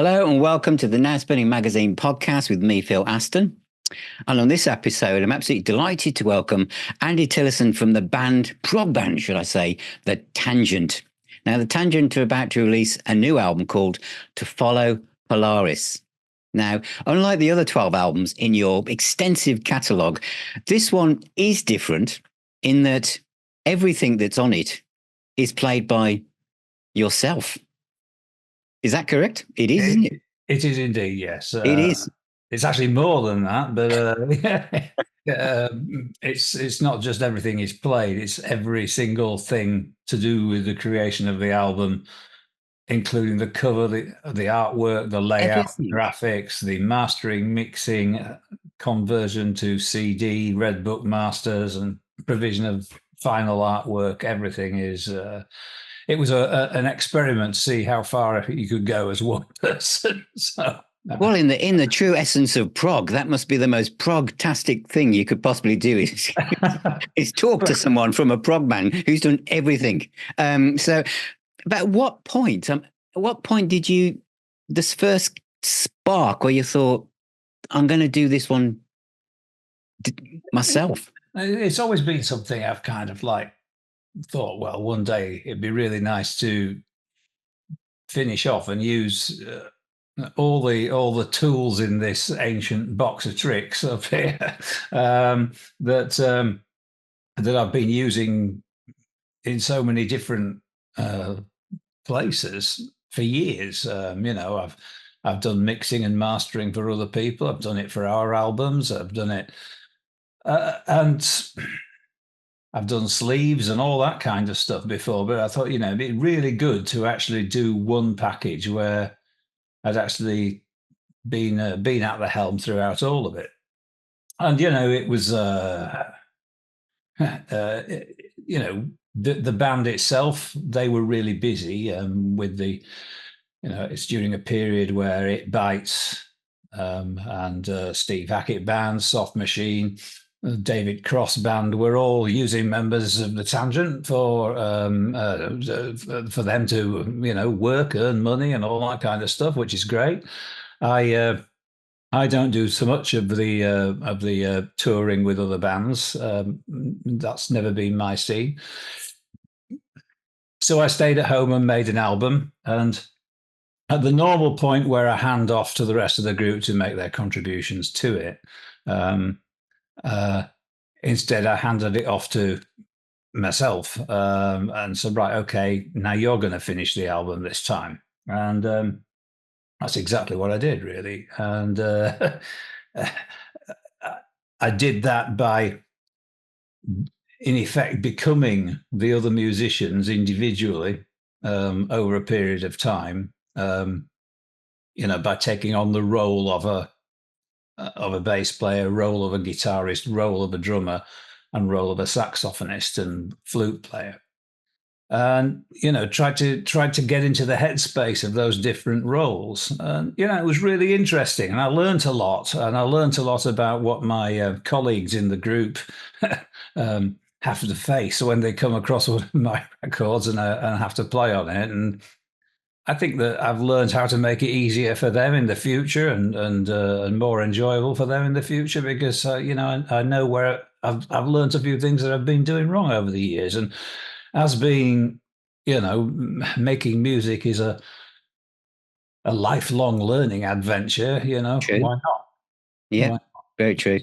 Hello and welcome to the Now Spinning Magazine podcast with me, Phil Aston. And on this episode, I'm absolutely delighted to welcome Andy Tillison from the prog band, should I say, The Tangent. Now, The Tangent are about to release a new album called To Follow Polaris. Now, unlike the other 12 albums in your extensive catalogue, this one is different in that everything that's on it is played by yourself. Is that correct? It is, isn't it? It is indeed, yes. It is. It's actually more than that, but it's not just everything is played; it's every single thing to do with the creation of the album, including the cover, the artwork, the layout, Everything. graphics, the mastering, mixing, conversion to CD, Red Book masters, and provision of final artwork. Everything is. It was an experiment to see how far you could go as one person. So, Well, in the true essence of prog, that must be the most prog-tastic thing you could possibly do is talk to someone from a prog band who's done everything. So, but at what point did you this first spark where you thought, I'm going to do this one myself? it's always been something I've kind of like thought, well, one day it'd be really nice to finish off and use all the tools in this ancient box of tricks up here that I've been using in so many different places for years. I've done mixing and mastering for other people. I've done it for our albums. I've done it, and I've done sleeves and all that kind of stuff before. But I thought, it'd be really good to actually do one package where I'd actually been at the helm throughout all of it. And it was the band itself, they were really busy with the it's during a period where It Bites and Steve Hackett band, Soft Machine, David Cross band were all using members of the Tangent for them to work, earn money, and all that kind of stuff, which is great. I don't do so much of the touring with other bands. That's never been my scene. So I stayed at home and made an album, and at the normal point where I hand off to the rest of the group to make their contributions to it. Instead, I handed it off to myself and said, right, okay, now you're going to finish the album this time. And that's exactly what I did, really. And I did that by, in effect, becoming the other musicians individually over a period of time, by taking on the role of a bass player, role of a guitarist, role of a drummer, and role of a saxophonist and flute player. And try to get into the headspace of those different roles. And it was really interesting, and I learned a lot. And I learned a lot about what my colleagues in the group have to face when they come across one of my records and have to play on it. And I think that I've learned how to make it easier for them in the future and more enjoyable for them in the future because I know where I've learned a few things that I've been doing wrong over the years. And as being, making music is a lifelong learning adventure, True. why not? Yeah, Why very true.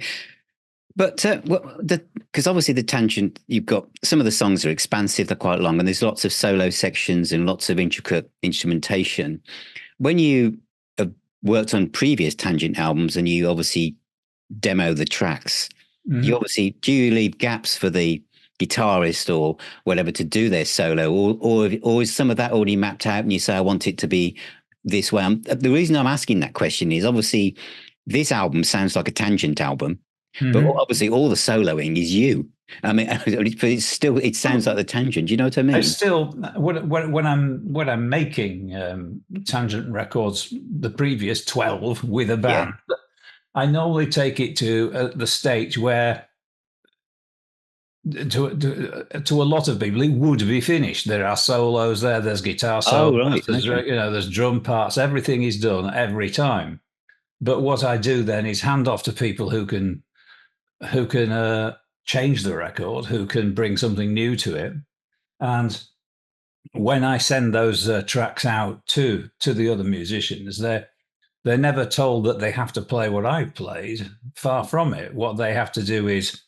But because obviously the Tangent, you've got some of the songs are expansive, they're quite long, and there's lots of solo sections and lots of intricate instrumentation. When you have worked on previous Tangent albums and you obviously demo the tracks, you obviously do you leave gaps for the guitarist or whatever to do their solo, or is some of that already mapped out and you say I want it to be this way? The reason I'm asking that question is obviously this album sounds like a Tangent album. But obviously, all the soloing is you. I mean, but it sounds like the Tangent. Do you know what I mean? I still, when I'm making Tangent records, the previous 12 with a band, I normally take it to the stage where to a lot of people, it would be finished. There are solos there. There's guitar Oh, solos. right. There's Okay. there's drum parts. Everything is done every time. But what I do then is hand off to people who can change the record, who can bring something new to it. And when I send those tracks out to the other musicians, they're never told that they have to play what I've played. Far from it. What they have to do is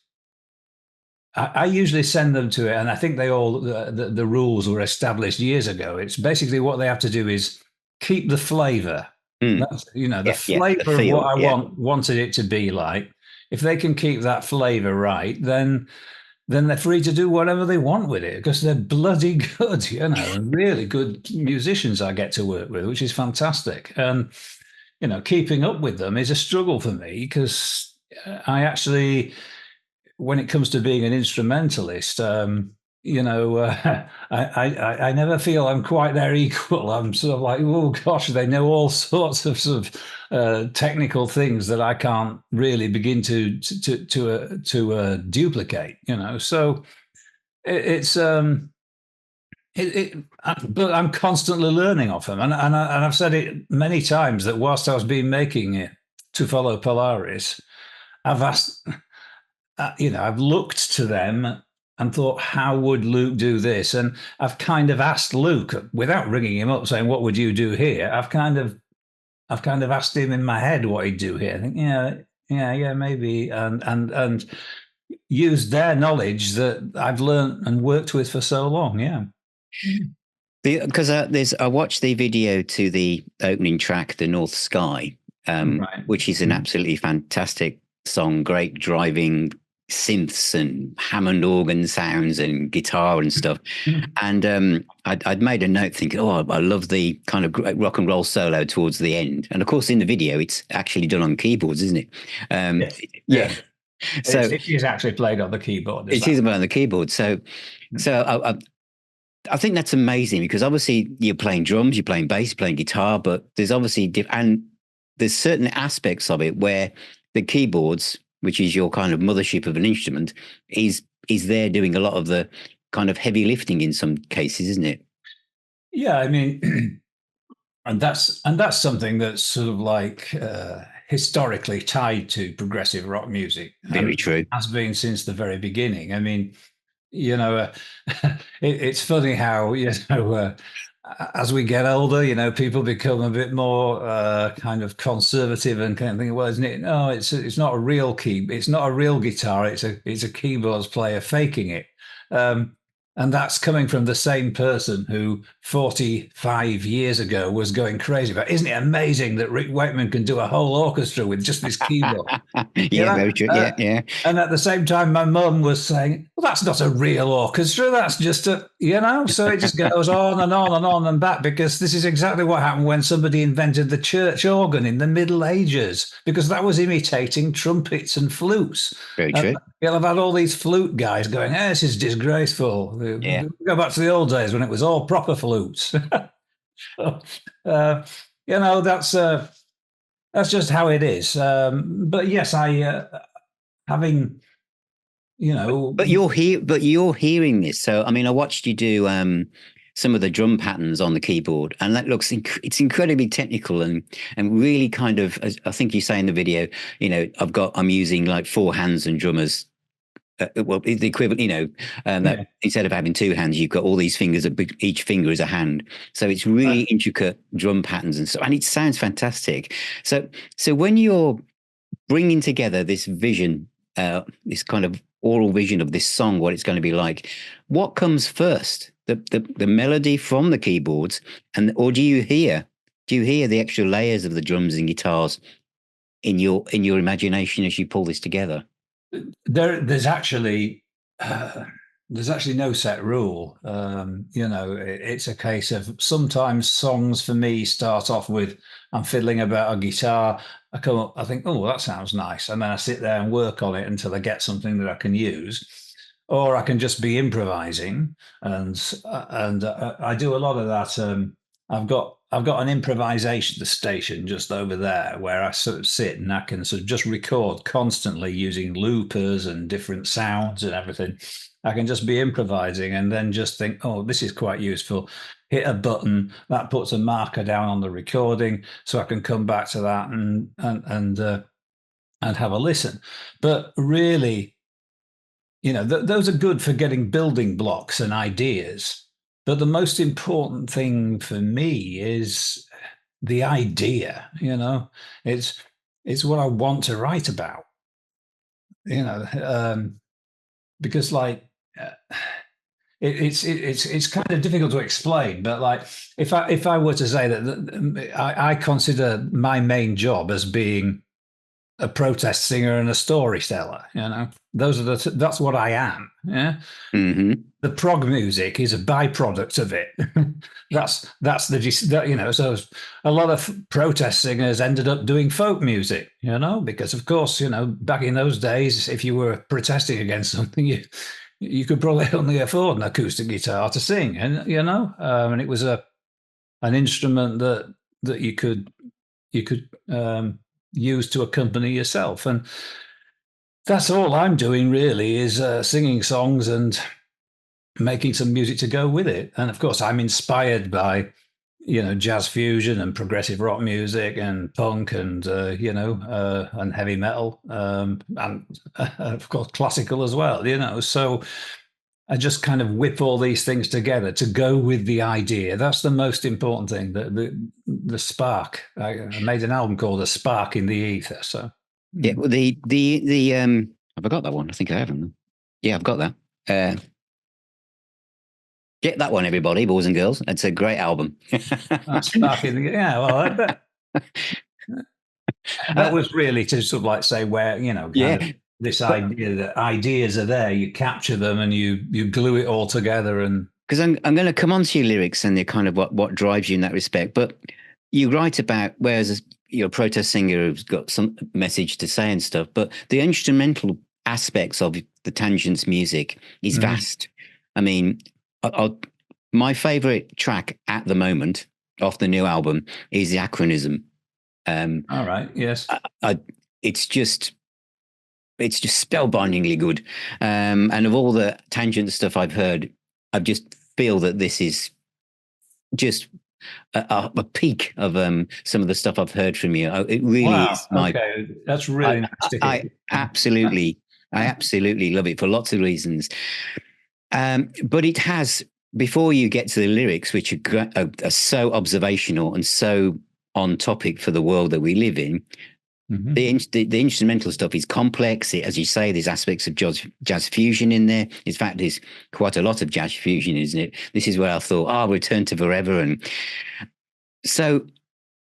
I usually send them to it, and I think they all the rules were established years ago. It's basically what they have to do is keep the flavor. Mm. That's the Yeah, yeah. The flavor of what feel. I Yeah. wanted it to be like. If they can keep that flavor right, then they're free to do whatever they want with it because they're bloody good, and really good musicians I get to work with, which is fantastic. And keeping up with them is a struggle for me because I actually, when it comes to being an instrumentalist, I never feel I'm quite their equal. I'm sort of like, oh gosh, they know all sorts of technical things that I can't really begin to duplicate. So it's but I'm constantly learning off them, and I've said it many times that whilst I was been making it to follow Polaris, I've asked. I've looked to them and thought, how would Luke do this? And I've kind of asked Luke without ringing him up, saying, "What would you do here?" I've kind of asked him in my head what he'd do here. I think, yeah, maybe, and used their knowledge that I've learned and worked with for so long. Yeah. Because I watched the video to the opening track, "The North Sky," Right. which is an absolutely fantastic song. Great driving synths and Hammond organ sounds and guitar and stuff. And I'd made a note thinking, oh, I love the kind of rock and roll solo towards the end. And of course, in the video, it's actually done on keyboards, isn't it? Yes. Yeah. Yes. So It is actually played on the keyboard. Is it that? is on the keyboard. So I think that's amazing because obviously you're playing drums, you're playing bass, you're playing guitar, but there's obviously and there's certain aspects of it where the keyboards, which is your kind of mothership of an instrument, is there doing a lot of the kind of heavy lifting in some cases, isn't it? Yeah, I mean, and that's something that's sort of like historically tied to progressive rock music Very and true. has been since the very beginning. I mean, you know, uh, it's funny how as we get older, people become a bit more kind of conservative and kind of think, well, isn't it? No, it's not a real it's not a real guitar. It's a keyboards player faking it. Um, and that's coming from the same person who 45 years ago was going crazy about, isn't it amazing that Rick Wakeman can do a whole orchestra with just this keyboard? You Yeah, know, very true. uh, Yeah, yeah. and at the same time, my mum was saying, well, that's not a real orchestra. That's just so it just goes on and on and on and back because this is exactly what happened when somebody invented the church organ in the Middle Ages, because that was imitating trumpets and flutes. Very And true. you'll have had all these flute guys going, this is disgraceful. Yeah. Go back to the old days when it was all proper flutes. uh, that's just how it is. But yes, having But you're hearing this. So I mean, I watched you do some of the drum patterns on the keyboard, and that looks it's incredibly technical and really kind of, as I think you say in the video, I'm using like four hands and drummers. Well, the equivalent, that yeah, instead of having two hands, you've got all these fingers. Each finger is a hand, so it's really uh, intricate drum patterns and stuff, and it sounds fantastic. So when you're bringing together this vision, this kind of oral vision of this song, what it's going to be like, what comes first? The melody from the keyboards, or do you hear the extra layers of the drums and guitars in your imagination as you pull this together? there's actually no set rule. It's a case of sometimes songs for me start off with I'm fiddling about a guitar. I come up, I think, oh, that sounds nice, and then I sit there and work on it until I get something that I can use, or I can just be improvising, and I do a lot of that. I've got I've got an improvisation station just over there where I sort of sit and I can sort of just record constantly using loopers and different sounds and everything. I can just be improvising and then just think, oh, this is quite useful. Hit a button that puts a marker down on the recording, so I can come back to that and have a listen. But really, those are good for getting building blocks and ideas. But the most important thing for me is the idea. It's what I want to write about. Because like it's kind of difficult to explain. But like if I were to say that I consider my main job as being a protest singer and a storyteller. Those are that's what I am. Yeah. Mm-hmm. The prog music is a byproduct of it. So a lot of protest singers ended up doing folk music, because of course, back in those days, if you were protesting against something, you could probably only afford an acoustic guitar to sing, and and it was an instrument that you could use to accompany yourself. And that's all I'm doing really, is singing songs and making some music to go with it. And of course, I'm inspired by, jazz fusion and progressive rock music and punk and, and heavy metal, and of course, classical as well, So I just kind of whip all these things together to go with the idea. That's the most important thing. The spark. I made an album called "A Spark in the Ether." So yeah, well, the I forgot that one. I think I haven't. Yeah, I've got that. Get that one, everybody, boys and girls. It's a great album. Spark in the Well, that was really to sort of like say where this idea that ideas are there, you capture them and you glue it all together. And because I'm going to come on to your lyrics and the kind of what drives you in that respect. But you write about, whereas you're a protest singer who's got some message to say and stuff, but the instrumental aspects of the Tangents music is vast. I mean, my favorite track at the moment off the new album is the Acronism. All right. Yes. It's just spellbindingly good. And of all the Tangent stuff I've heard, I just feel that this is just a peak of some of the stuff I've heard from you. It really is okay. That's really nice to hear. I absolutely love it for lots of reasons. But it has, before you get to the lyrics, which are so observational and so on topic for the world that we live in, the instrumental stuff is complex. As you say, there's aspects of jazz fusion in there. In fact, there's quite a lot of jazz fusion, isn't it? This is where I thought, Return to Forever. And so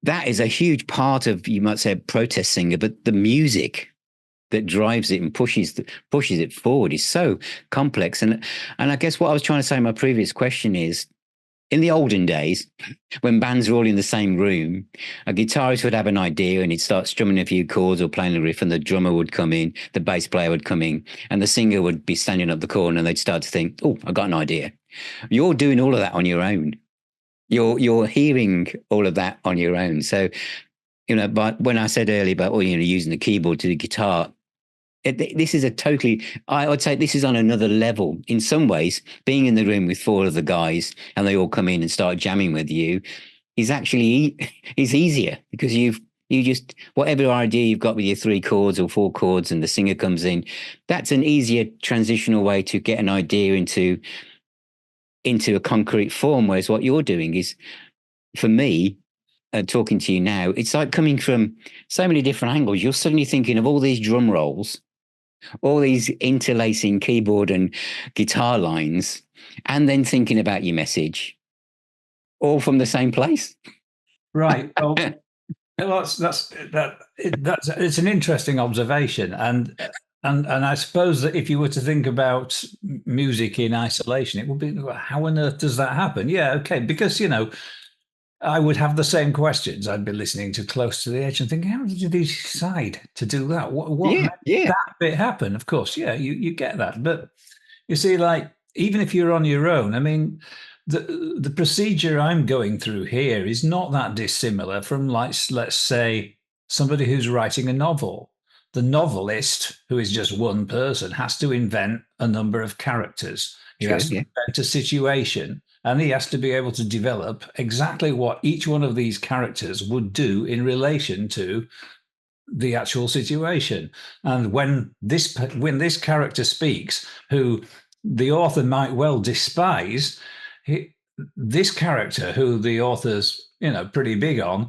that is a huge part of, you might say, a protest singer, but the music that drives it and pushes it forward is so complex. And I guess what I was trying to say in my previous question is, in the olden days, when bands were all in the same room, a guitarist would have an idea and he'd start strumming a few chords or playing a riff, and the drummer would come in, the bass player would come in, and the singer would be standing up the corner, and they'd start to think, oh, I got an idea. You're doing all of that on your own. You're hearing all of that on your own. So, but when I said earlier about, using the keyboard to the guitar, this is I would say this is on another level. In some ways, being in the room with four of the guys and they all come in and start jamming with you is easier, because you just, whatever idea you've got with your 3 chords or 4 chords and the singer comes in, that's an easier transitional way to get an idea into a concrete form. Whereas what you're doing is, for me, talking to you now, it's like coming from so many different angles. You're suddenly thinking of all these drum rolls, all these interlacing keyboard and guitar lines, and then thinking about your message, all from the same place. Right. Well, that's it's an interesting observation, and I suppose that if you were to think about music in isolation, it would be, how on earth does that happen? Yeah, okay, because I would have the same questions. I'd be listening to Close to the Edge and thinking, how did you decide to do that? What made that bit happen? Of course, yeah, you get that. But you see, like, even if you're on your own, I mean, the procedure I'm going through here is not that dissimilar from, like, let's say, somebody who's writing a novel. The novelist, who is just one person, has to invent a number of characters. He True. has to Yeah. invent a situation, and he has to be able to develop exactly what each one of these characters would do in relation to the actual situation. And when this character speaks, who the author might well despise, this character, who the author's pretty big on,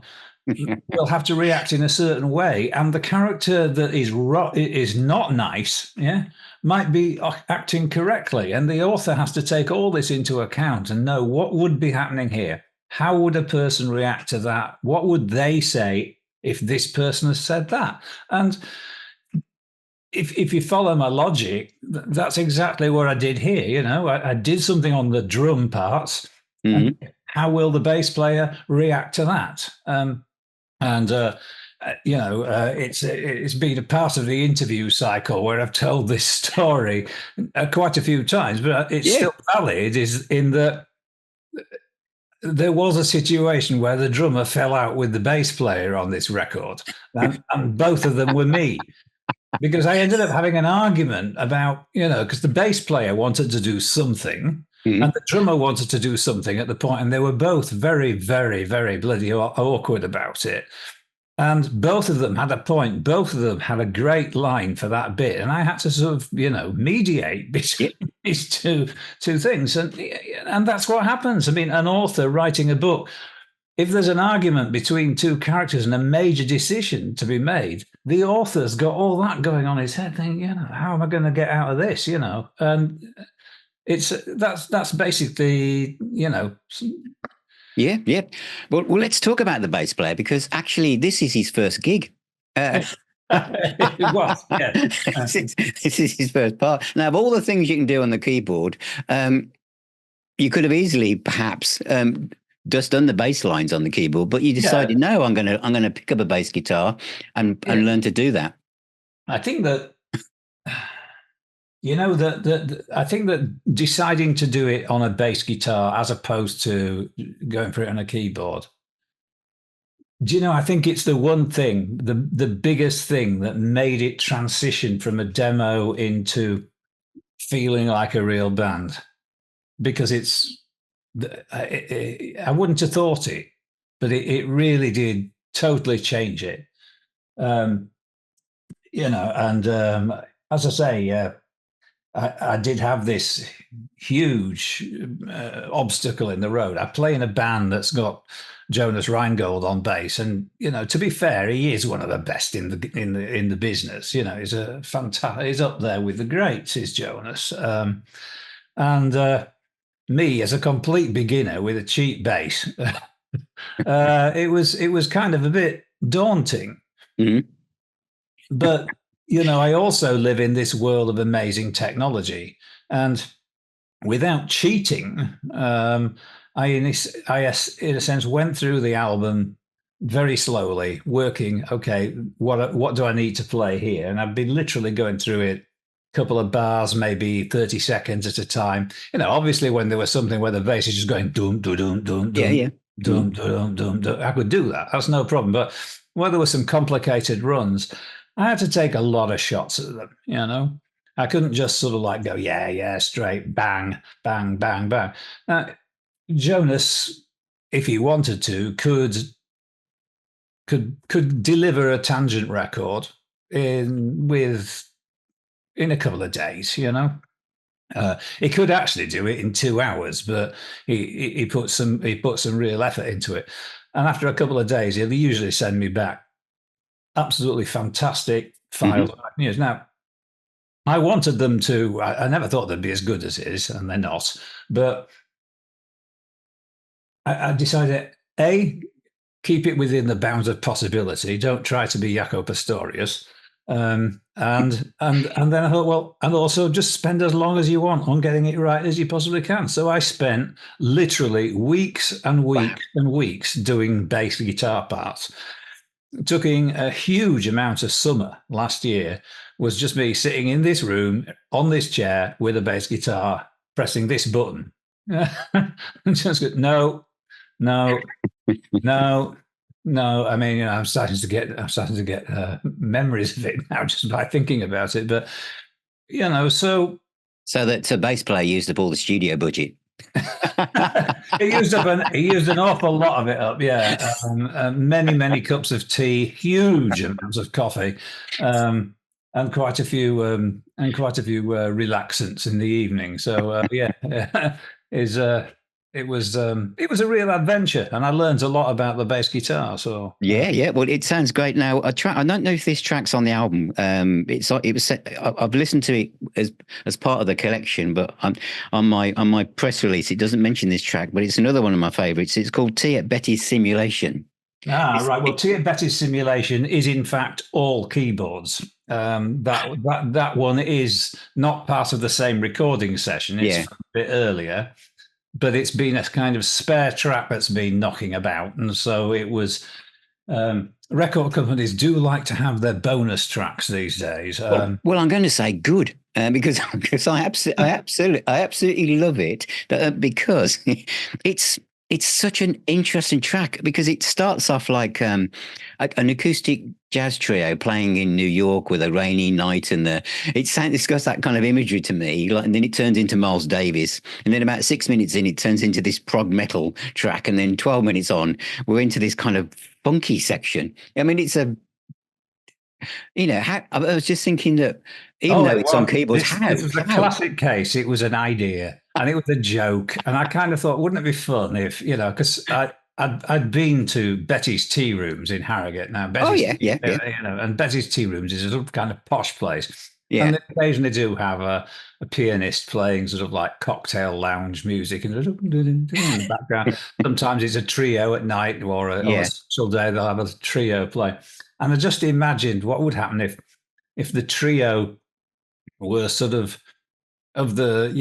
will have to react in a certain way, and the character that is not nice, yeah, might be acting correctly, and the author has to take all this into account and know what would be happening here. How would a person react to that? What would they say if this person has said that? And if you follow my logic, that's exactly what I did here. I did something on the drum parts, and how will the bass player react to that? It's been a part of the interview cycle where I've told this story quite a few times, but it's still valid. Is in that there was a situation where the drummer fell out with the bass player on this record, and both of them were me. Because I ended up having an argument about, because the bass player wanted to do something and the drummer wanted to do something at the point, and they were both very, very, very bloody awkward about it. And both of them had a point. Both of them had a great line for that bit, and I had to sort of, mediate between these two things, and that's what happens. I mean, an author writing a book, if there's an argument between two characters and a major decision to be made, the author's got all that going on his head, thinking, how am I going to get out of this? And that's basically, Yeah, yeah. Well, let's talk about the bass player, because actually this is his first gig. It was, yeah. This is his first part. Now, of all the things you can do on the keyboard, you could have easily perhaps just done the bass lines on the keyboard, but you decided, no, I'm gonna pick up a bass guitar and learn to do that. I think that I think that deciding to do it on a bass guitar as opposed to going for it on a keyboard, I think it's the one thing, the biggest thing that made it transition from a demo into feeling like a real band, because I wouldn't have thought it, but it really did totally change it. And as I say, I did have this huge obstacle in the road. I play in a band that's got Jonas Reingold on bass, and to be fair, he is one of the best in the business. He's a fantastic. He's up there with the greats, is Jonas. And me, as a complete beginner with a cheap bass, it was kind of a bit daunting. But I also live in this world of amazing technology, and without cheating, I in a sense went through the album very slowly, working. Okay, what do I need to play here? And I've been literally going through it, a couple of bars, maybe 30 seconds at a time. Obviously, when there was something where the bass is just going doom doom doom doom doom doom doom doom, I could do that. That's no problem. But where there were some complicated runs, I had to take a lot of shots at them, I couldn't just sort of like go, straight, bang, bang, bang, bang. Jonas, if he wanted to, could deliver a tangent record in a couple of days, he could actually do it in 2 hours, but he put some real effort into it. And after a couple of days, he'll usually send me back absolutely fantastic files. Now, I wanted them to, I never thought they'd be as good as it is, and they're not. But I decided, keep it within the bounds of possibility. Don't try to be Jaco Pastorius. And then I thought, well, and also just spend as long as you want on getting it right as you possibly can. So I spent literally weeks and weeks and weeks doing bass guitar parts. Taking a huge amount of summer last year was just me sitting in this room on this chair with a bass guitar, pressing this button, Just go, no, no, no, no. I mean, I'm starting to get memories of it now just by thinking about it. But so So that bass player used up all the studio budget. he used an awful lot of it up. Yeah, many cups of tea, huge amounts of coffee, and quite a few relaxants in the evening. So yeah, is it was a real adventure, and I learned a lot about the bass guitar. So Yeah, yeah. Well, it sounds great. Now, I don't know if this track's on the album. It was. I've listened to it as part of the collection, but on my press release, it doesn't mention this track. But it's another one of my favourites. It's called "Tea at Betty's Simulation." right. Well, Betty's simulation is in fact all keyboards. That one is not part of the same recording session. It's Yeah. from a bit earlier, but it's been a kind of spare track that's been knocking about, and so it was. Record companies do like to have their bonus tracks these days. Well, I'm going to say good because I absolutely love it because it's it's such an interesting track because it starts off like an acoustic jazz trio playing in New York with a rainy night, and it's got that kind of imagery to me. Like, and then it turns into Miles Davis, and then about 6 minutes in, it turns into this prog metal track, and then 12 minutes on, we're into this kind of funky section. I mean, I was just thinking that even Oh, though it it's on was. keyboards, This was a how? classic case. It was an idea, and it was a joke. And I kind of thought, wouldn't it be fun if because I'd been to Betty's Tea Rooms in Harrogate. Now, Oh yeah, yeah, yeah, And Betty's Tea Rooms is a sort of kind of posh place, and yeah, they occasionally do have a pianist playing sort of like cocktail lounge music in the background. Sometimes it's a trio at night, or a yeah. special day they'll have a trio play. And I just imagined what would happen if the trio were sort of the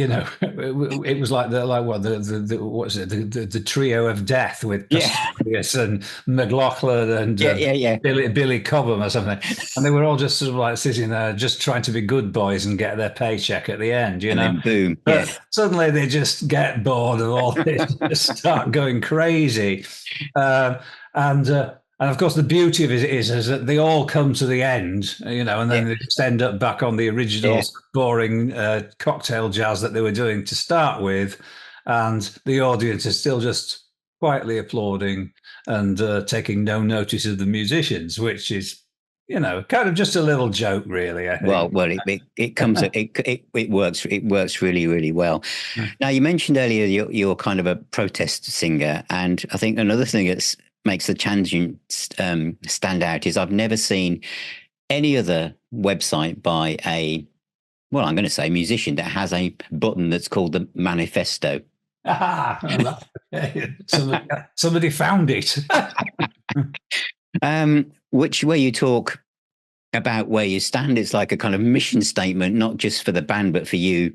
it was like what the what's it the trio of death with Yeah, Pistorius and McLaughlin and yeah, yeah, yeah. Billy Cobham or something, and they were all just sort of like sitting there just trying to be good boys and get their paycheck at the end, And then boom, yeah, but suddenly they just get bored of all this, just start going crazy, uh, and and of course, the beauty of it is that they all come to the end, and yeah, then they just end up back on the original yeah. boring cocktail jazz that they were doing to start with. And the audience is still just quietly applauding and taking no notice of the musicians, which is, kind of just a little joke, really, I think. Well, it comes it works really really well. Now you mentioned earlier you're kind of a protest singer, and I think another thing that makes the Tangent stand out is I've never seen any other website by I'm going to say musician that has a button that's called the manifesto. Somebody found it. Which where you talk about where you stand. It's like a kind of mission statement, not just for the band, but for you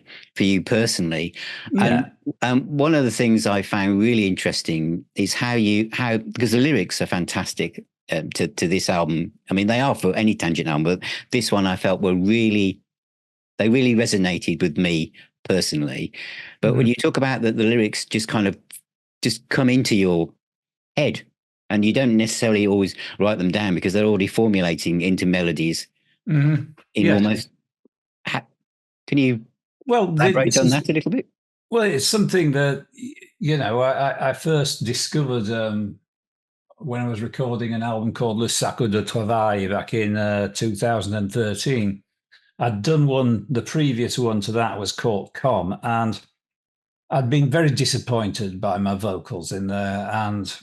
personally. Yeah. And one of the things I found really interesting is how because the lyrics are fantastic to this album. I mean, they are for any Tangent album, but this one I felt they really resonated with me personally. But when you talk about that, the lyrics just kind of just come into your head, and you don't necessarily always write them down because they're already formulating into melodies in Yes. almost. Can you elaborate on that a little bit? Well, it's something that I first discovered when I was recording an album called Le Sacco de Travail back in 2013. I'd done the previous one to that was called Com, and I'd been very disappointed by my vocals in there. And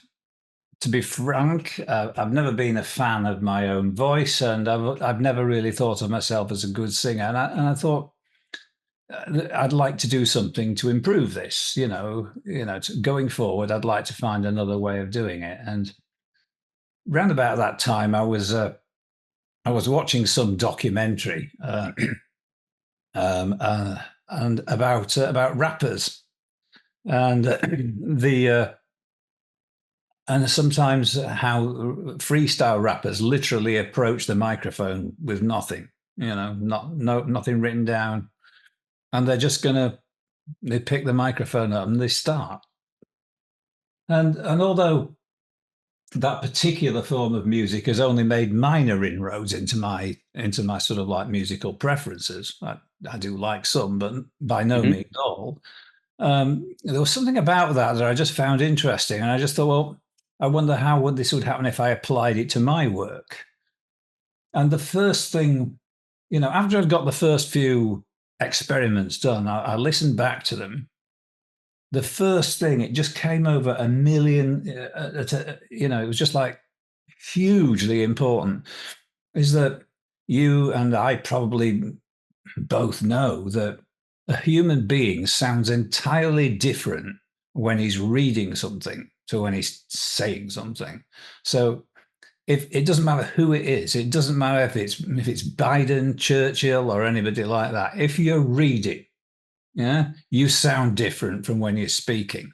to be frank, I've never been a fan of my own voice, and I've never really thought of myself as a good singer. And I thought I'd like to do something to improve this. Going forward, I'd like to find another way of doing it. And round about that time, I was watching some documentary and about rappers and and sometimes how freestyle rappers literally approach the microphone with nothing, nothing written down, and they're just going to they pick the microphone up and they start. And although that particular form of music has only made minor inroads into my sort of like musical preferences, I do like some, but by no Hmm. means all. There was something about that I just found interesting, and I just thought, well, I wonder how this would happen if I applied it to my work. And the first thing, after I'd got the first few experiments done, I listened back to them. The first thing, it just came over a million, it was just like hugely important, is that you and I probably both know that a human being sounds entirely different when he's reading something to when he's saying something. So if it doesn't matter who it is, it doesn't matter if it's Biden, Churchill, or anybody like that. If you're reading, yeah, you sound different from when you're speaking.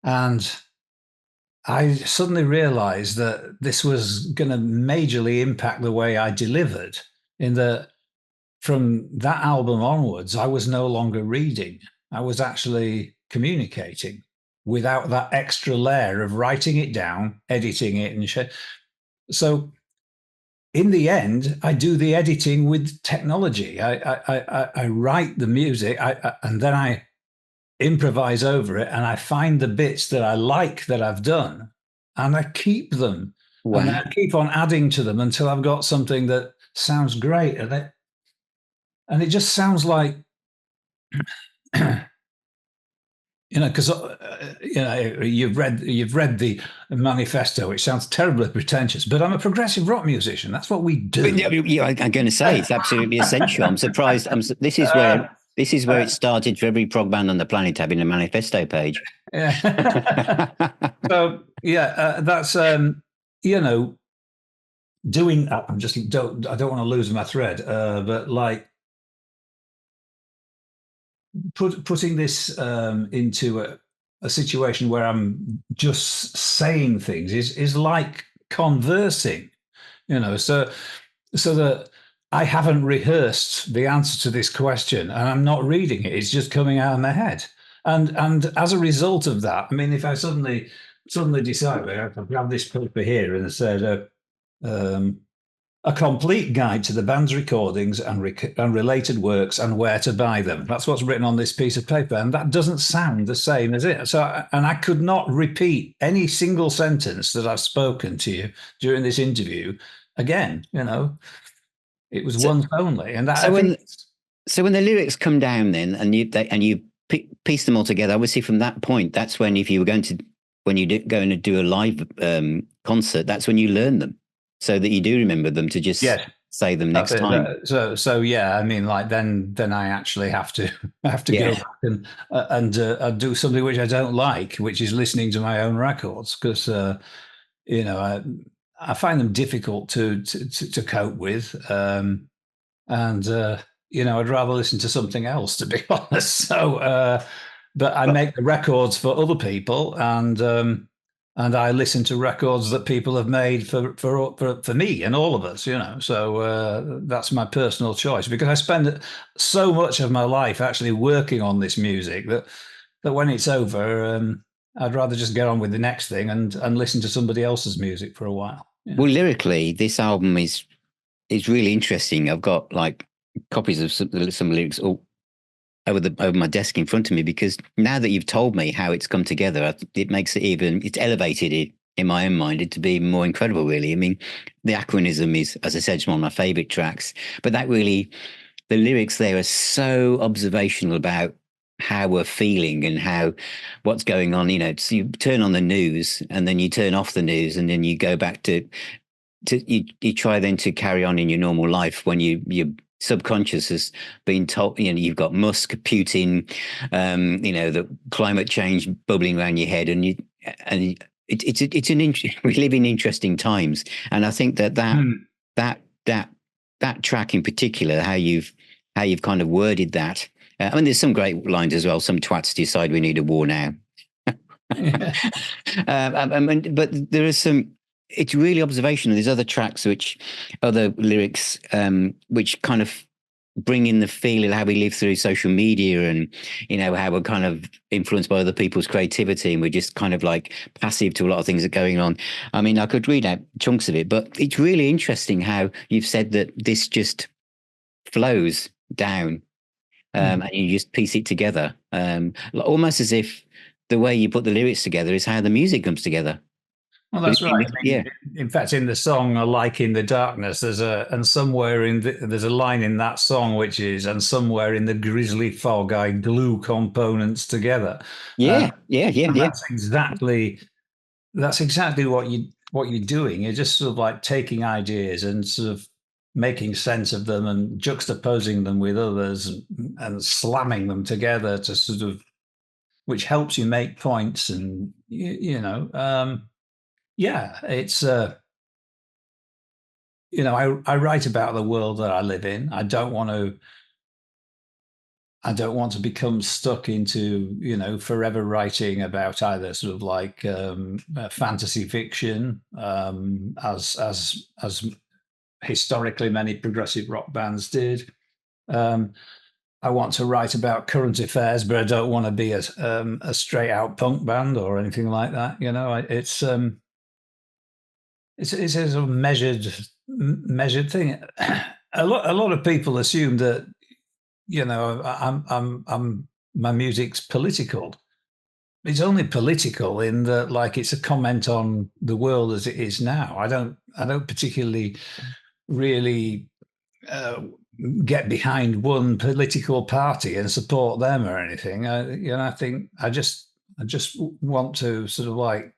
And I suddenly realized that this was going to majorly impact the way I delivered, in that from that album onwards, I was no longer reading. I was actually communicating without that extra layer of writing it down, editing it, and so in the end, I do the editing with technology. I write the music, and then I improvise over it, and I find the bits that I like that I've done, and I keep them, and Wow. I keep on adding to them until I've got something that sounds great, and it just sounds like because you've read the manifesto. It sounds terribly pretentious, but I'm a progressive rock musician. That's what we But do. yeah, I'm going to say it's absolutely essential. I'm surprised. Uh, This is where it uh, started for every prog band on the planet having a manifesto page. yeah. So yeah, that's you know doing. I don't want to lose my thread, but like putting this into a situation where I'm just saying things is like conversing, so that I haven't rehearsed the answer to this question and I'm not reading it. It's just coming out of my head. And as a result of that, I mean, if I suddenly decide, I can grab this paper here and said, um, a complete guide to the band's recordings and related works and where to buy them. That's what's written on this piece of paper. And that doesn't sound the same as it. So, and I could not repeat any single sentence that I've spoken to you during this interview again. It was so, once only. And that, I so think, when so when the lyrics come down, then and you piece them all together, obviously from that point, that's when if you were going to going to do a live concert, that's when you learn them, so that you do remember them to just yes, say them that's next it. time. So yeah, I mean, like then I actually have to go Yeah. back and do something which I don't like, which is listening to my own records, because you know I find them difficult to cope with, and I'd rather listen to something else, to be honest. So, but I make the records for other people, and I listen to records that people have made for me and all of us. So that's my personal choice, because I spend so much of my life actually working on this music that when it's over, I'd rather just get on with the next thing and listen to somebody else's music for a while. Well, lyrically, this album is really interesting. I've got like copies of some lyrics all over my desk in front of me, because now that you've told me how it's come together, it makes it's elevated it in my own mind it to be even more incredible, really. I mean, the Acronism is, as I said, it's one of my favorite tracks, but the lyrics there are so observational about how we're feeling and what's going on. So you turn on the news and then you turn off the news and then you go back you try then to carry on in your normal life when your subconscious has been told, you've got Musk, Putin, the climate change bubbling around your head, we live in interesting times, and I think Hmm. that track in particular, how you've kind of worded that. I mean, there's some great lines as well. Some twats decide we need a war now. But there is some. It's really observational. There's other tracks, other lyrics, which kind of bringing the feeling how we live through social media, and how we're kind of influenced by other people's creativity, and we're just kind of like passive to a lot of things that are going on. I mean, I could read out chunks of it, but it's really interesting how you've said that this just flows down, and you just piece it together, almost as if the way you put the lyrics together is how the music comes together. Well, But that's right. I yeah, mean, in fact, in the song "A Like in the Darkness," there's a line in that song which is, "And somewhere in the grisly fog, I glue components together." yeah, yeah, yeah, And yeah, that's exactly what you're doing. You're just sort of like taking ideas and sort of making sense of them and juxtaposing them with others and slamming them together to sort of, which helps you make points. And yeah, it's I write about the world that I live in. I don't want to become stuck into, forever writing about either sort of like fantasy fiction, as historically many progressive rock bands did. Um, I want to write about current affairs, but I don't want to be a straight out punk band or anything like that. It's a sort of measured thing. A lot of people assume that, I'm my music's political. It's only political in that, like, it's a comment on the world as it is now. I don't particularly really uh, get behind one political party and support them or anything. I think I just want to sort of like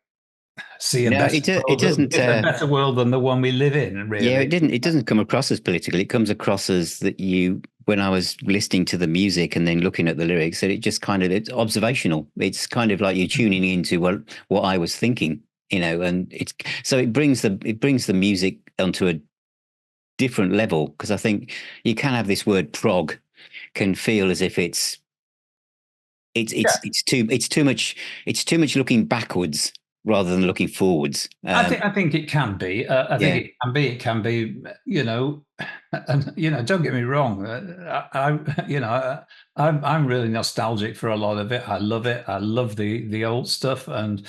see a no, better it world, doesn't. a better world than the one we live in. Yeah, Really, it doesn't come across as political. It comes across as that you, when I was listening to the music and then looking at the lyrics, that it just kind of, it's observational. It's kind of like you're tuning into what I was thinking, and it's so it brings the music onto a different level, because I think you can have this word prog can feel as if it's too much looking backwards rather than looking forwards. I think it can be. I think Yeah, it can be. It can be. And don't get me wrong. I'm really nostalgic for a lot of it. I love it. I love the old stuff, and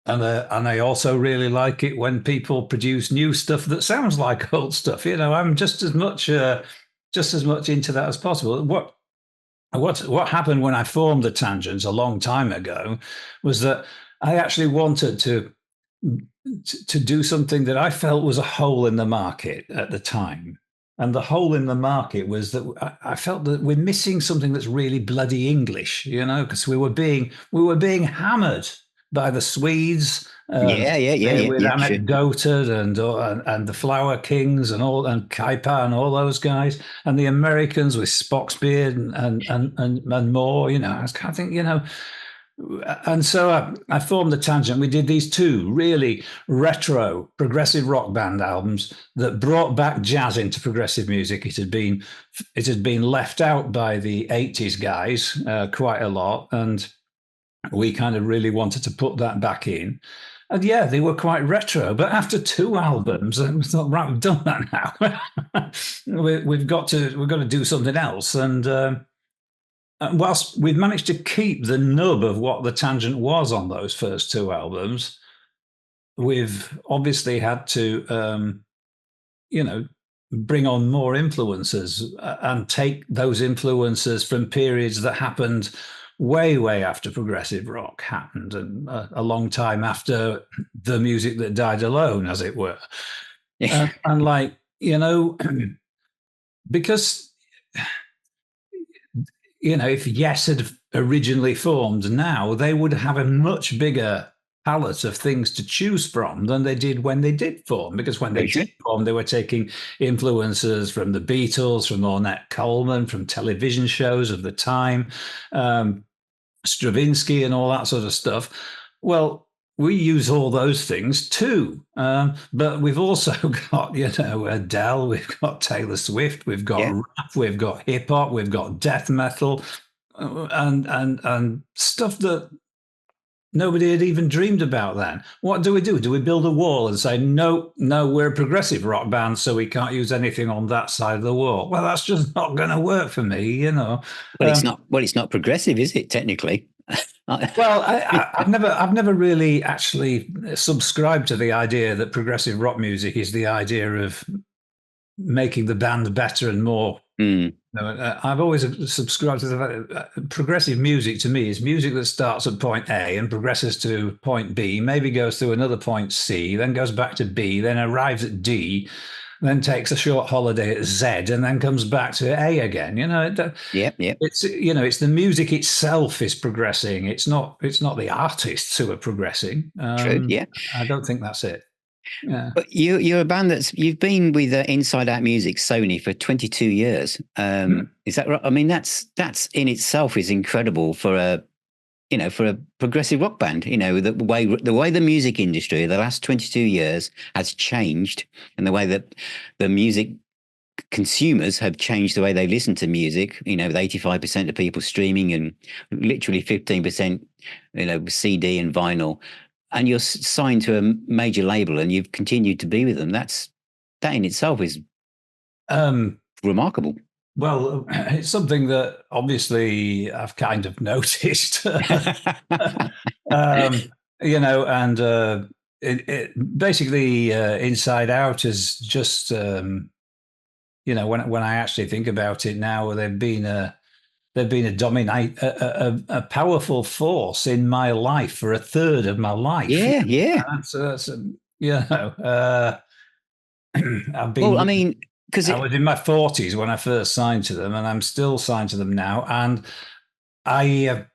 I also really like it when people produce new stuff that sounds like old stuff. I'm just as much into that as possible. What happened when I formed the Tangents a long time ago was that I actually wanted to do something that I felt was a hole in the market at the time. And the hole in the market was that I felt that we're missing something that's really bloody English, because we were being hammered by the Swedes, yeah, yeah, yeah, yeah, with yeah. Sure. Anecdoted and the Flower Kings and Kaipa and all those guys, and the Americans with Spock's beard and more. I was kind of thinking, and so I formed the Tangent. We did these two really retro progressive rock band albums that brought back jazz into progressive music. It had been left out by the '80s guys quite a lot, and we kind of really wanted to put that back in. And yeah, they were quite retro. But after two albums, I thought, right, we've done that now. we've got to do something else. And whilst we've managed to keep the nub of what the Tangent was on those first two albums, we've obviously had to, bring on more influences and take those influences from periods that happened way, way after progressive rock happened, and a long time after the music that died alone, as it were. Yeah. And like, because if Yes had originally formed now, they would have a much bigger palette of things to choose from than they did when they did form. Because when they Very true. did form, they were taking influences from the Beatles, from Ornette Coleman, from television shows of the time, Stravinsky, and all that sort of stuff. Well, we use all those things too, but we've also got Adele, we've got Taylor Swift, we've got Yeah. rap, we've got hip hop, we've got death metal, and stuff that nobody had even dreamed about then. What do we do? Do we build a wall and say, no, no, we're a progressive rock band, so we can't use anything on that side of the wall? Well, that's just not going to work for me, you know. Well, it's not. Well, it's not progressive, is it? Technically. Well, I've never really actually subscribed to the idea that progressive rock music is the idea of making the band better and more. Mm. I've always subscribed to the fact that progressive music to me is music that starts at point A and progresses to point B, maybe goes to another point C, then goes back to B, then arrives at D, then takes a short holiday at Z, and then comes back to A again. Yep. Yep. It's it's the music itself is progressing. It's not the artists who are progressing. True. Yeah. I don't think that's it. Yeah. But you're a band you've been with Inside Out Music, Sony, for 22 years. Is that right? I mean, that's in itself is incredible for a progressive rock band. The way the music industry the last 22 years has changed, and the way that the music consumers have changed the way they listen to music. With 85% of people streaming and literally 15%, CD and vinyl. And you're signed to a major label and you've continued to be with them. That in itself is remarkable. Well, it's something that obviously I've kind of noticed, and it basically Inside Out is just, when I actually think about it now, they've been a powerful force in my life for a third of my life. Yeah, yeah. I've been. Well, I mean, because I was in my 40s when I first signed to them, and I'm still signed to them now. And I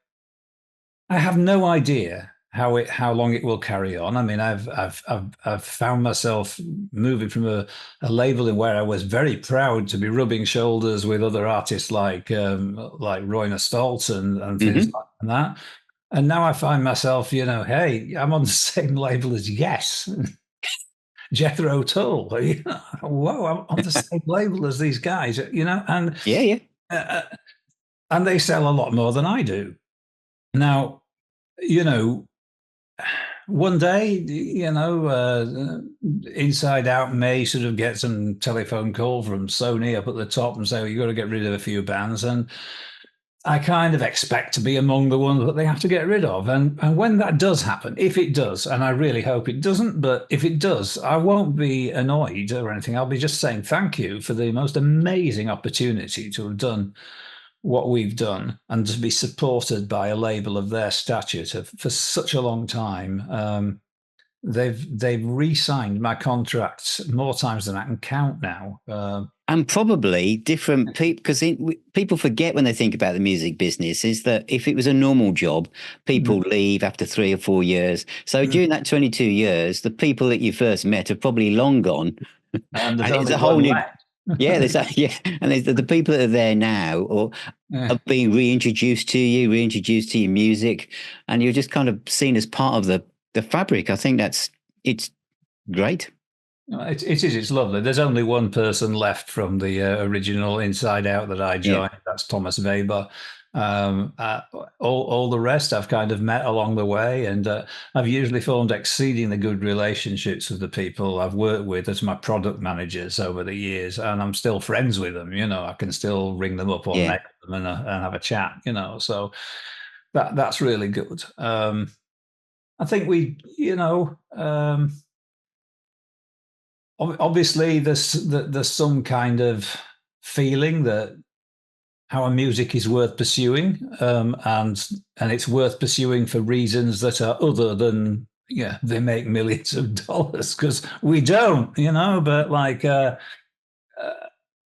have no idea how long it will carry on. I mean, I've found myself moving from a label in where I was very proud to be rubbing shoulders with other artists like Roy Stoltz and things like that. And now I find myself, hey, I'm on the same label as Yes, Jethro Tull. Whoa, I'm on the same label as these guys, and yeah. And they sell a lot more than I do. Now, one day, Inside Out may sort of get some telephone call from Sony up at the top and say, well, you've got to get rid of a few bands. And I kind of expect to be among the ones that they have to get rid of. And when that does happen, if it does, and I really hope it doesn't, but if it does, I won't be annoyed or anything. I'll be just saying thank you for the most amazing opportunity to have done what we've done and to be supported by a label of their stature for such a long time. They've re-signed my contracts more times than I can count now. And probably different people, because people forget when they think about the music business is that if it was a normal job, people leave after 3 or 4 years. So during that 22 years, the people that you first met have probably long gone. And there's a whole new... Yeah, and there's the people that are there now or are being reintroduced to your music, and you're just kind of seen as part of the fabric. I think it's great. It is. It's lovely. There's only one person left from the original Inside Out that I joined. Yeah. That's Thomas Weber. All the rest I've kind of met along the way, and I've usually formed exceedingly good relationships with the people I've worked with as my product managers over the years, and I'm still friends with them. I can still ring them up or mail them and have a chat. So that's really good. I think we, obviously there's some kind of feeling that our music is worth pursuing, and it's worth pursuing for reasons that are other than they make millions of dollars, because we don't, but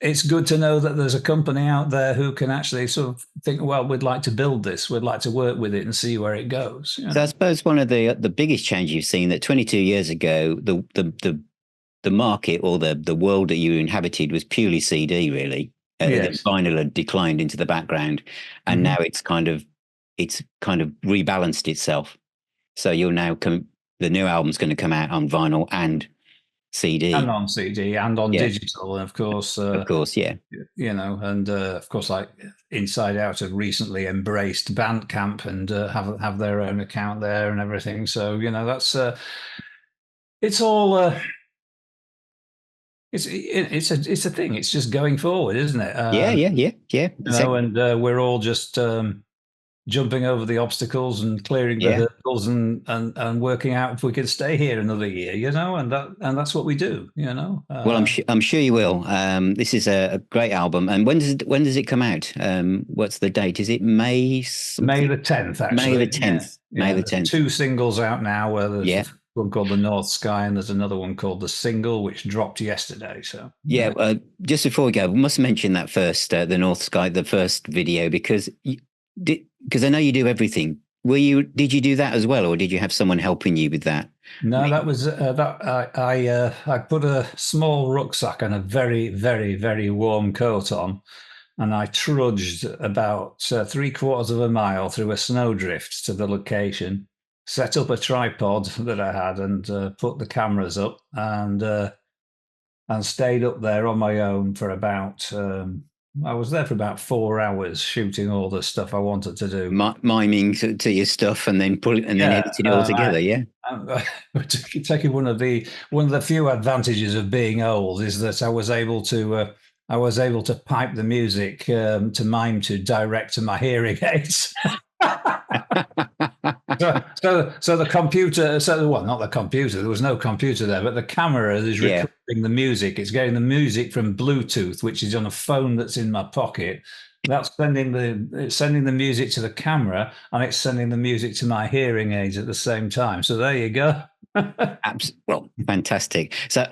it's good to know that there's a company out there who can actually sort of think, well, we'd like to build this, we'd like to work with it and see where it goes. So I suppose one of the biggest change you've seen, that 22 years ago, the market or the world that you inhabited was purely CD, really. Yes. The vinyl had declined into the background, and now it's kind of rebalanced itself. So you're now the new album's going to come out on vinyl and CD. And on CD and on Yeah, digital, and of course, of course, yeah. and of course, like Inside Out have recently embraced Bandcamp and have their own account there and everything. So that's it's all it's a thing. It's just going forward, isn't it? Yeah, yeah, yeah, yeah. And we're all just jumping over the obstacles and clearing the Yeah. hurdles and working out if we can stay here another year, and that's what we do. Well, I'm sure you will. This is a great album. And when does it come out? What's the date? Is it May May something? the 10th, May the actually. 10th. May Yeah. the There's 10th. 2 singles out now. There's Yeah. one called The North Sky, and there's another one called The Single, which dropped yesterday. So Yeah. Just before we go, we must mention that first, the North Sky, the first video, because I know you do everything. Did you do that as well, or did you have someone helping you with that? no, that was that I put a small rucksack and a very, very, very warm coat on, and I trudged about 3/4 of a mile through a snowdrift to the location, set up a tripod that I had, and put the cameras up, and stayed up there on my own for about. I was there for about 4 hours shooting all the stuff I wanted to do. Miming to your stuff and then then Yeah, editing it all together. Yeah. taking one of the few advantages of being old is that I was able to pipe the music to mime to direct to my hearing aids. So the computer, not the computer. There was no computer there, but the camera is recording the music. It's getting the music from Bluetooth, which is on a phone that's in my pocket. That's sending the music to the camera, and it's sending the music to my hearing aids at the same time. So there you go. Well, fantastic. So,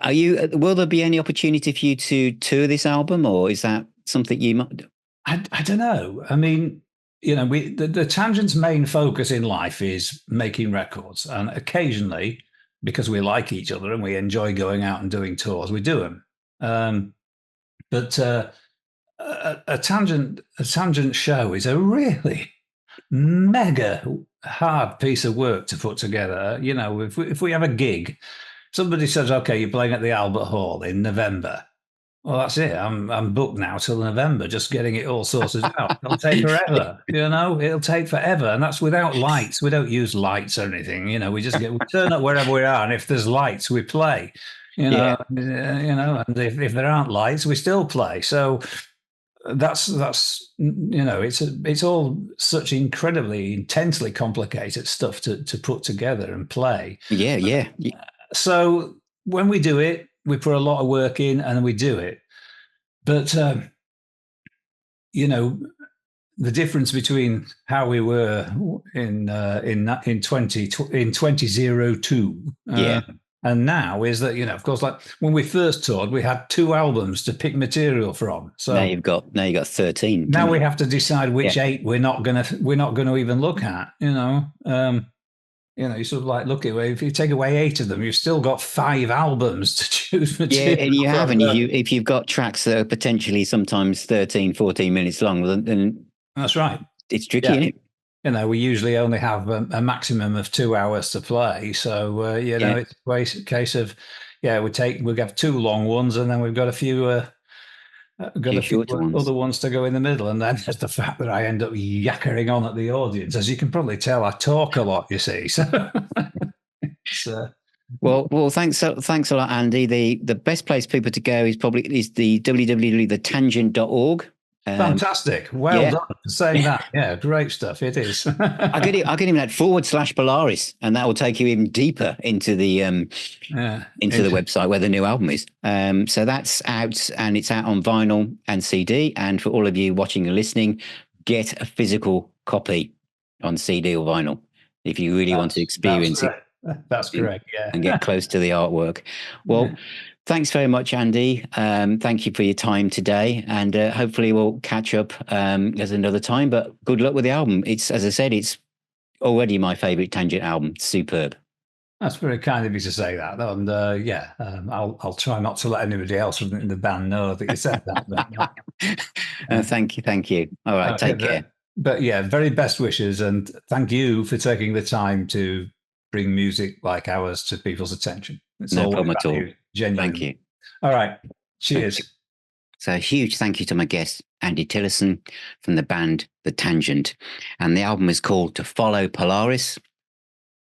will there be any opportunity for you to tour this album, or is that something you might? I don't know. I mean, the Tangent's main focus in life is making records, and occasionally, because we like each other and we enjoy going out and doing tours, we do them. But a tangent show is a really mega hard piece of work to put together. If we have a gig, somebody says, "Okay, you're playing at the Albert Hall in November." Well, that's it. I'm booked now till November, just getting it all sorted out. It'll take forever, It'll take forever, and that's without lights. We don't use lights or anything, We turn up wherever we are, and if there's lights, we play. And if there aren't lights, we still play. So that's it's all such incredibly intensely complicated stuff to put together and play. Yeah. So when we do it, we put a lot of work in and we do it. But the difference between how we were in 2002 and now is that, of course, like when we first toured, we had 2 albums to pick material from. So now you've got 13. Now we have to decide which 8 we're not going to even look at. You sort of like look at it. If you take away 8 of them, you've still got 5 albums to choose material. Yeah, and you have, and if you've got tracks that are potentially sometimes 13, 14 minutes long, then that's right. It's tricky, isn't it? We usually only have a maximum of 2 hours to play. So, it's a case of, we have 2 long ones, and then we've got a few, other ones to go in the middle. And then there's the fact that I end up yakkering on at the audience. As you can probably tell, I talk a lot, you see. So, well, thanks a lot, Andy. The best place for people to go is the www.thetangent.org. Fantastic. Well done for saying that. Yeah, great stuff. It is. I get even that /Polaris, and that will take you even deeper into the website where the new album is. So that's out, and it's out on vinyl and CD. And for all of you watching and listening, get a physical copy on CD or vinyl if you really want to experience it. That's correct. Yeah, and get close to the artwork. Well. Yeah. Thanks very much, Andy. Thank you for your time today, and hopefully we'll catch up as another time. But good luck with the album. It's, as I said, it's already my favourite Tangent album. Superb. That's very kind of you to say that, and I'll try not to let anybody else in the band know that you said that. But, thank you. All right, take care. But yeah, very best wishes, and thank you for taking the time to bring music like ours to people's attention. It's no problem at all. Genuinely. Thank you. All right. Thank you. Cheers. So a huge thank you to my guest, Andy Tillison from the band The Tangent. And the album is called To Follow Polaris.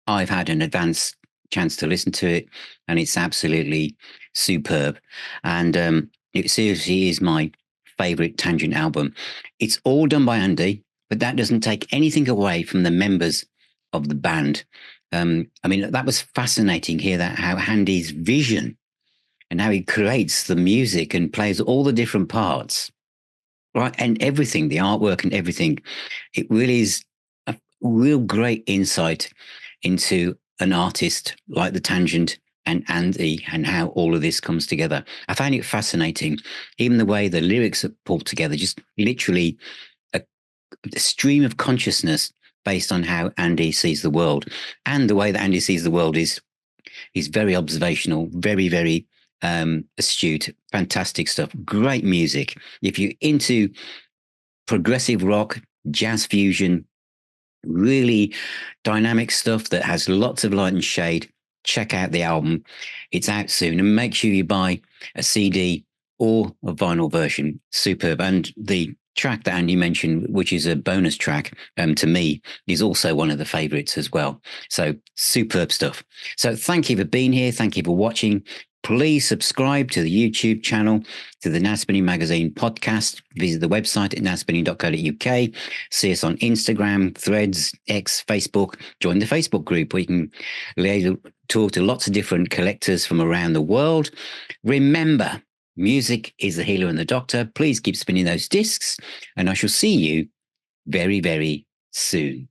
I've had an advanced chance to listen to it, and it's absolutely superb. And it seriously is my favorite Tangent album. It's all done by Andy, but that doesn't take anything away from the members of the band. I mean, that was fascinating here, that how Andy's vision and how he creates the music and plays all the different parts, right? And everything, the artwork and everything. It really is a real great insight into an artist like the Tangent and Andy and how all of this comes together. I find it fascinating. Even the way the lyrics are pulled together, just literally a stream of consciousness based on how Andy sees the world. And the way that Andy sees the world is very observational, very, very astute, fantastic stuff. Great music. If you're into progressive rock, jazz fusion, really dynamic stuff that has lots of light and shade, check out the album. It's out soon, and make sure you buy a CD or a vinyl version. Superb. And the track that Andy mentioned, which is a bonus track to me, is also one of the favorites as well. So superb stuff. So thank you for being here. Thank you for watching. Please subscribe to the YouTube channel, to the Naspinning Magazine podcast. Visit the website at naspinning.co.uk. See us on Instagram, Threads, X, Facebook. Join the Facebook group where you can talk to lots of different collectors from around the world. Remember, music is the healer and the doctor. Please keep spinning those discs, and I shall see you very, very soon.